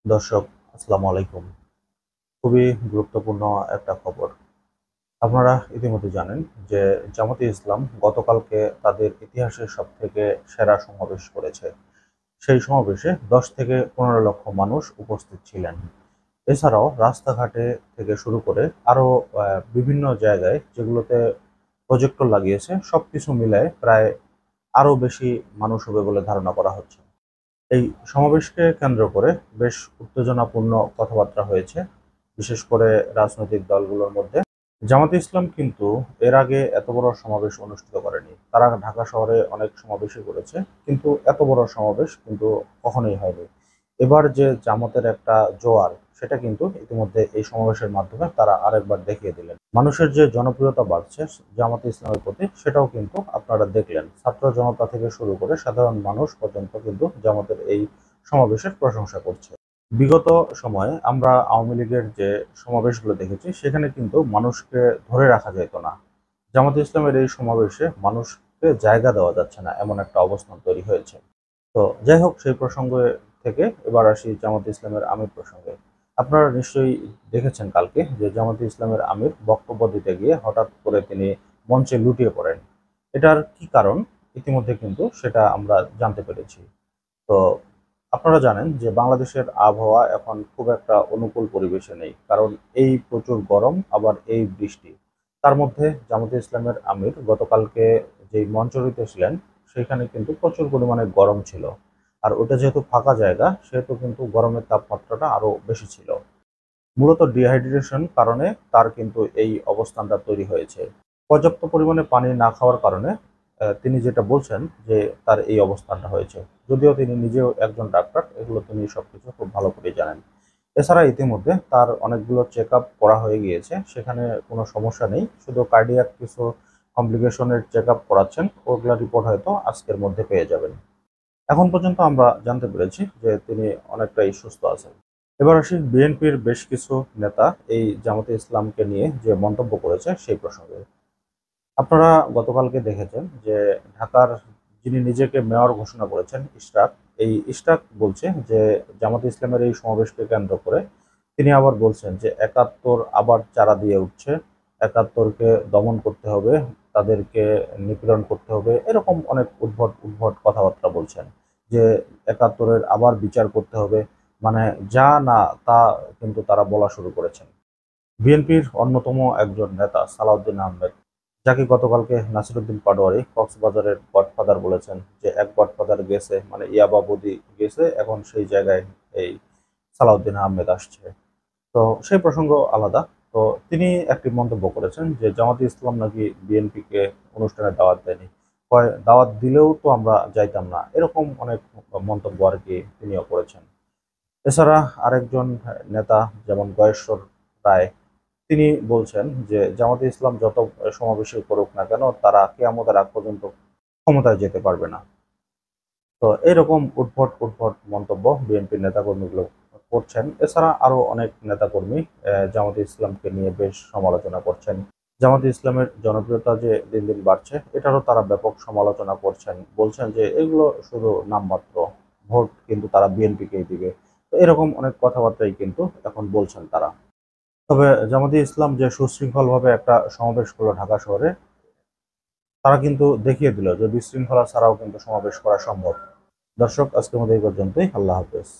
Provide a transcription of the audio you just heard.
দর্শক, আসসালামু আলাইকুম। খুবই গুরুত্বপূর্ণ একটা খবর। আপনারা ইতিমধ্যে জানেন যে জামাতে ইসলাম গতকালকে তাদের ইতিহাসের সবথেকে সেরা সমাবেশ করেছে। সেই সমাবেশে ১০ থেকে ১৫ লক্ষ মানুষ উপস্থিত ছিলেন। এছাড়াও রাস্তাঘাটে থেকে শুরু করে আরো বিভিন্ন জায়গায় যেগুলোতে প্রজেক্টর লাগিয়েছে সবকিছু মিলায়ে প্রায় আরো বেশি মানুষ হবে বলে ধারণা করা হচ্ছে। এই সমাবেশকে কেন্দ্র করে বেশ উত্তেজনাপূর্ণ কথাবার্তা হয়েছে, বিশেষ করে রাজনৈতিক দলগুলোর মধ্যে। জামাতে ইসলাম কিন্তু এর আগে এত বড় সমাবেশ অনুষ্ঠিত করেনি। তারা ঢাকা শহরে অনেক সমাবেশই করেছে, কিন্তু এত বড় সমাবেশ কিন্তু কখনোই হয়নি। এবার যে জামাতের একটা জোয়ার, সেটা কিন্তু ইতিমধ্যে এই সমাবেশের মাধ্যমে তারা আরেকবার দেখিয়ে দিলেন। মানুষের যে জনপ্রিয়তা বাড়ছে জামাতে ইসলামের প্রতি, সেটাও কিন্তু আপনারা দেখলেন। ছাত্র জনতা থেকে শুরু করে সাধারণ মানুষ পর্যন্ত কিন্তু জামাতের এই সমাবেশের প্রশংসা করছে। বিগত সময়ে আমরা আওয়ামী লীগের যে সমাবেশগুলো দেখেছি সেখানে কিন্তু মানুষকে ধরে রাখা যেত না। জামাতে ইসলামের এই সমাবেশে মানুষকে জায়গা দেওয়া যাচ্ছে না, এমন একটা অবস্থান তৈরি হয়েছে। তো যাই হোক, সেই প্রসঙ্গে থেকে এবার আসি জামাতে ইসলামের আমির প্রসঙ্গে। আপনারা নিশ্চয়ই দেখেছেন কালকে যে জামাতে ইসলামের আমির বক্তব্য দিতে গিয়ে হঠাৎ করে তিনি মঞ্চে লুটিয়ে পড়েন। এটার কি কারণ ইতিমধ্যে কিন্তু সেটা আমরা জানতে পেরেছি। তো আপনারা জানেন যে বাংলাদেশের আবহাওয়া এখন খুব একটা অনুকূল পরিবেশে নেই, কারণ এই প্রচুর গরম আবার এই বৃষ্টি। তার মধ্যে জামাতে ইসলামের আমির গতকালকে যেই মঞ্চটিতে ছিলেন সেখানে কিন্তু প্রচুর পরিমাণে গরম ছিল। আর ওটা যেহেতু ফাঁকা জায়গা সেহেতু কিন্তু গরমের তাপমাত্রাটা আরো বেশি ছিল। মূলত ডিহাইড্রেশন কারণে তার কিন্তু এই অবস্থানটা তৈরি হয়েছে। পর্যাপ্ত পরিমাণে পানি না খাওয়ার কারণে তিনি যেটা বলছেন যে তার এই অবস্থানটা হয়েছে। যদিও তিনি নিজেও একজন ডাক্তার, এগুলো তিনি সবকিছু খুব ভালো করেই জানেন। এছাড়া ইতিমধ্যে তার অনেকগুলো চেকআপ করা হয়ে গিয়েছে। সেখানে কোনো সমস্যা নেই। শুধু কার্ডিয়াক কিছু কমপ্লিকেশনের চেকআপ করাচ্ছেন। ওগুলা রিপোর্ট হয়তো আজকের মধ্যে পেয়ে যাবেন। এখন পর্যন্ত আমরা জানতে পেরেছি যে তিনি অনেকটাই সুস্থ আছেন। এবার আসি বিএনপির বেশ কিছু নেতা এই জামাতে ইসলামকে নিয়ে যে মন্তব্য করেছে সেই প্রসঙ্গে। আপনারা গতকালকে দেখেছেন যে ঢাকার যিনি নিজেকে মেয়র ঘোষণা করেছেন ইশরাক, এই ইশরাক বলছে যে জামাতে ইসলামের এই সমাবেশকে কেন্দ্র করে তিনি আবার বলছেন যে ৭১ আবার চারা দিয়ে উঠছে, ৭১কে দমন করতে হবে, তাদেরকে নিপীড়ন করতে হবে, এরকম অনেক উদ্ভট উদ্ভট কথাবার্তা বলছেন যে ৭১-এর আবার বিচার করতে হবে। মানে যা না তা কিন্তু তারা বলা শুরু করেছেন। বিএনপির অন্যতম একজন নেতা সালাউদ্দিন আহমেদ, যাকে গতকালকে নাসিরুদ্দিন পাটোয়ারি কক্সবাজারের গডফাদার বলেছেন যে এক গডফাদার গেছে, মানে ইয়াবা বদি গেছে, এখন সেই জায়গায় এই সালাউদ্দিন আহমেদ আসছে। তো সেই প্রসঙ্গ আলাদা। তো তিনি একটি মন্তব্য করেছেন যে জামাতে ইসলাম নাকি বিএনপিকে অনুষ্ঠানে দাওয়াত দেয়নি। কয় দাওয়াত দিলেও তো আমরা যাইতাম না, এরকম অনেক মন্তব্য আর কি তিনিও করেছেন। এছাড়া আরেকজন নেতা যেমন গয়েশ্বর রায়, তিনি বলছেন যে জামাতে ইসলাম যত সমাবেশই করুক না কেন তারা কিয়ামতের আগ পর্যন্ত ক্ষমতায় যেতে পারবে না। তো এরকম উদ্ভট উদ্ভট মন্তব্য বিএনপির নেতাকর্মীগুলো করছেন। এছাড়া আরো অনেক নেতাকর্মী জামাতে ইসলামকে নিয়ে বেশ সমালোচনা করছেন। জামাতে ইসলামের জনপ্রিয়তা যে দিন দিন বাড়ছে এটারও তারা ব্যাপক সমালোচনা করছেন, বলছেন যে এগুলো শুধু নামমাত্র, ভোট কিন্তু তারা বিএনপিকেই দিবে। তো এরকম অনেক কথাবার্তাই কিন্তু এখন বলছেন তারা। তবে জামাতে ইসলাম যে সুশৃঙ্খলভাবে একটা সমাবেশ করলো ঢাকা শহরে, তারা কিন্তু দেখিয়ে দিল যে বিশৃঙ্খলা ছাড়াও কিন্তু সমাবেশ করা সম্ভব। দর্শক, আজকের মতো এই পর্যন্তই। আল্লাহ হাফেজ।